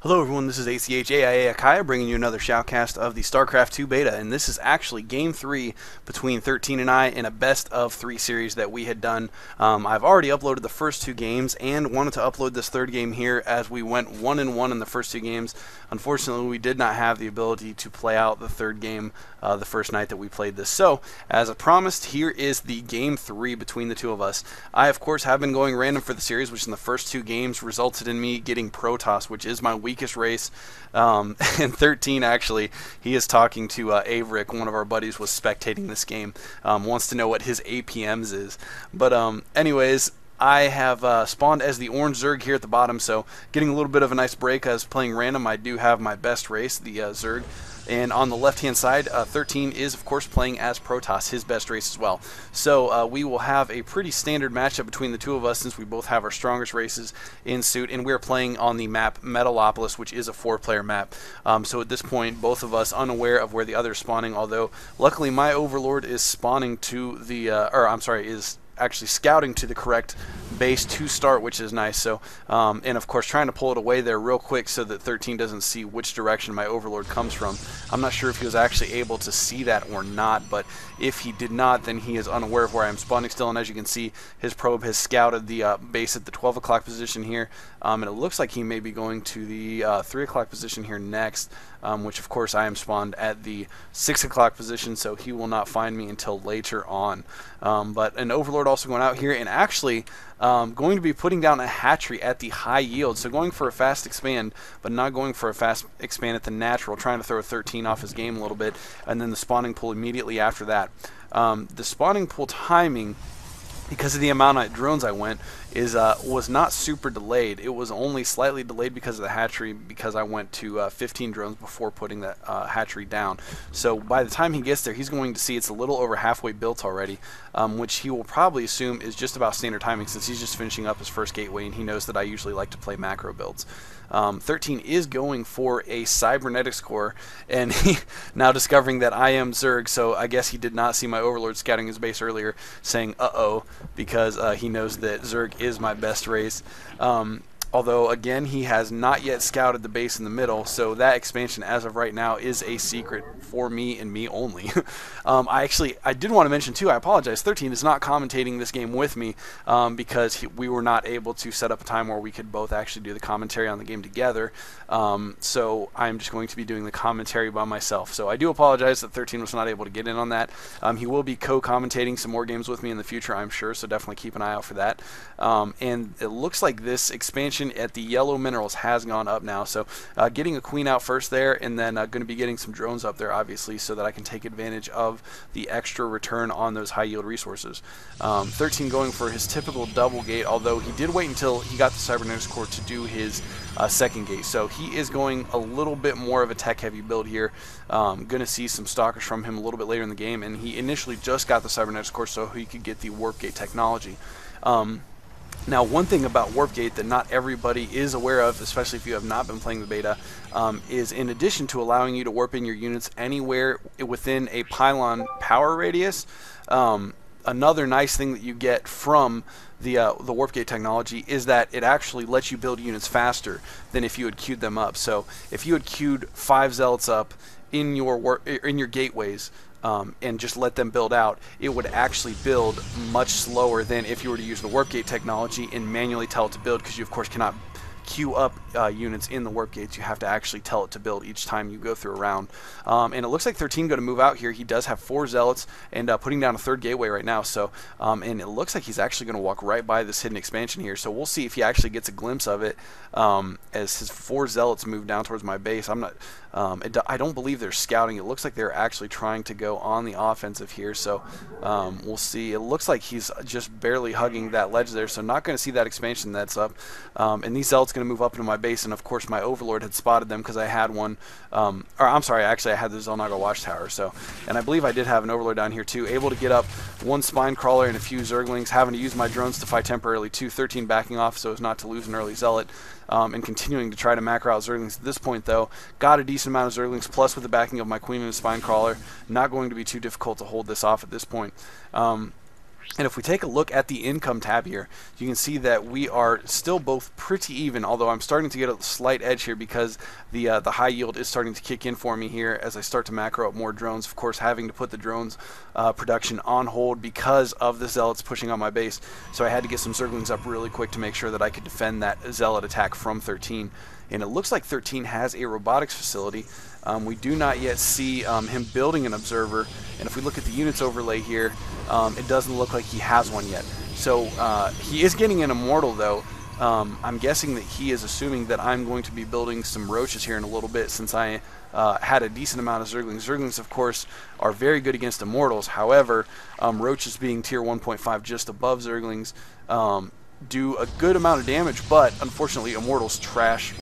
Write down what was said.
Hello everyone, this is Achaia Achaia bringing you another shoutcast of the StarCraft 2 beta, and this is actually Game 3 between 13 and I in a best of 3 series that we had done. I've already uploaded the first 2 games and wanted to upload this third game here as we went 1-1 in the first 2 games. Unfortunately, we did not have the ability to play out the third game the first night that we played this. So, as I promised, here is the Game 3 between the two of us. I, of course, have been going random for the series, which in the first 2 games resulted in me getting Protoss, which is my weakest race. And 13, actually, he is talking to Averick, one of our buddies was spectating this game, wants to know what his APMs is. But anyways, I have spawned as the orange Zerg here at the bottom, so getting a little bit of a nice break as playing random. I do have my best race, the Zerg. And on the left-hand side, 13 is, of course, playing as Protoss, his best race as well. So we will have a pretty standard matchup between the two of us since we both have our strongest races in suit. And we're playing on the map Metalopolis, which is a 4-player map. So at this point, both of us unaware of where the other is spawning, although luckily my Overlord is spawning to the, is actually scouting to the correct base to start, which is nice. So and of course trying to pull it away there real quick so that 13 doesn't see which direction my Overlord comes from. I'm not sure if he was actually able to see that or not, but if he did not, then he is unaware of where I'm spawning still. And as you can see, his probe has scouted the base at the 12 o'clock position here, and it looks like he may be going to the 3 o'clock position here next, which of course I am spawned at the 6 o'clock position, so he will not find me until later on. But an Overlord also going out here and actually going to be putting down a hatchery at the high yield, so going for a fast expand, but not going for a fast expand at the natural, trying to throw a 13 off his game a little bit, and then the spawning pool immediately after that. The spawning pool timing, because of the amount of drones I went, was not super delayed. It was only slightly delayed because of the hatchery, because I went to 15 drones before putting that hatchery down. So by the time he gets there, he's going to see it's a little over halfway built already, which he will probably assume is just about standard timing since he's just finishing up his first gateway, and he knows that I usually like to play macro builds. 13 is going for a cybernetics core, and he now discovering that I am Zerg, so I guess he did not see my Overlord scouting his base earlier, saying uh-oh, because he knows that Zerg is my best race. Although, again, he has not yet scouted the base in the middle, so that expansion, as of right now, is a secret for me and me only. I did want to mention, too, I apologize, 13 is not commentating this game with me because we were not able to set up a time where we could both actually do the commentary on the game together. So I'm just going to be doing the commentary by myself. So I do apologize that 13 was not able to get in on that. He will be co-commentating some more games with me in the future, I'm sure, so definitely keep an eye out for that. And it looks like this expansion at the yellow minerals has gone up now, so getting a queen out first there, and then going to be getting some drones up there obviously so that I can take advantage of the extra return on those high yield resources. 13 going for his typical double gate, although he did wait until he got the cybernetics core to do his second gate, so he is going a little bit more of a tech heavy build here. Gonna see some stalkers from him a little bit later in the game, and he initially just got the cybernetics core so he could get the warp gate technology. Now, one thing about Warp Gate that not everybody is aware of, especially if you have not been playing the beta, is in addition to allowing you to warp in your units anywhere within a pylon power radius, another nice thing that you get from the Warp Gate technology is that it actually lets you build units faster than if you had queued them up. So if you had queued 5 zealots up in your gateways, and just let them build out, it would actually build much slower than if you were to use the warp gate technology and manually tell it to build, because you of course cannot queue up units in the warp gates. You have to actually tell it to build each time you go through a round. And it looks like 13 going to move out here. He does have 4 zealots and putting down a 3rd gateway right now. So and it looks like he's actually going to walk right by this hidden expansion here. So we'll see if he actually gets a glimpse of it as his 4 zealots move down towards my base. I'm not. I don't believe they're scouting. It looks like they're actually trying to go on the offensive here. So we'll see. It looks like he's just barely hugging that ledge there. So not going to see that expansion that's up. And these zealots going to move up into my base, and of course my Overlord had spotted them because I had one, or I'm sorry, actually I had the Zelnaga watchtower, so, and I believe I did have an Overlord down here too, able to get up 1 spine crawler and a few Zerglings, having to use my drones to fight temporarily too, 13 backing off so as not to lose an early zealot, and continuing to try to macro out Zerglings. At this point though, got a decent amount of Zerglings, plus with the backing of my Queen and a spine crawler, not going to be too difficult to hold this off at this point. And if we take a look at the income tab here, you can see that we are still both pretty even, although I'm starting to get a slight edge here because the high yield is starting to kick in for me here as I start to macro up more drones. Of course, having to put the drones production on hold because of the zealots pushing on my base. So I had to get some zerglings up really quick to make sure that I could defend that zealot attack from 13. And it looks like 13 has a robotics facility. We do not yet see him building an observer, and if we look at the units overlay here, it doesn't look like he has one yet. So he is getting an immortal though. I'm guessing that he is assuming that I'm going to be building some roaches here in a little bit, since I had a decent amount of zerglings. Zerglings, of course, are very good against immortals. However, roaches being tier 1.5 just above zerglings do a good amount of damage, but unfortunately immortals trash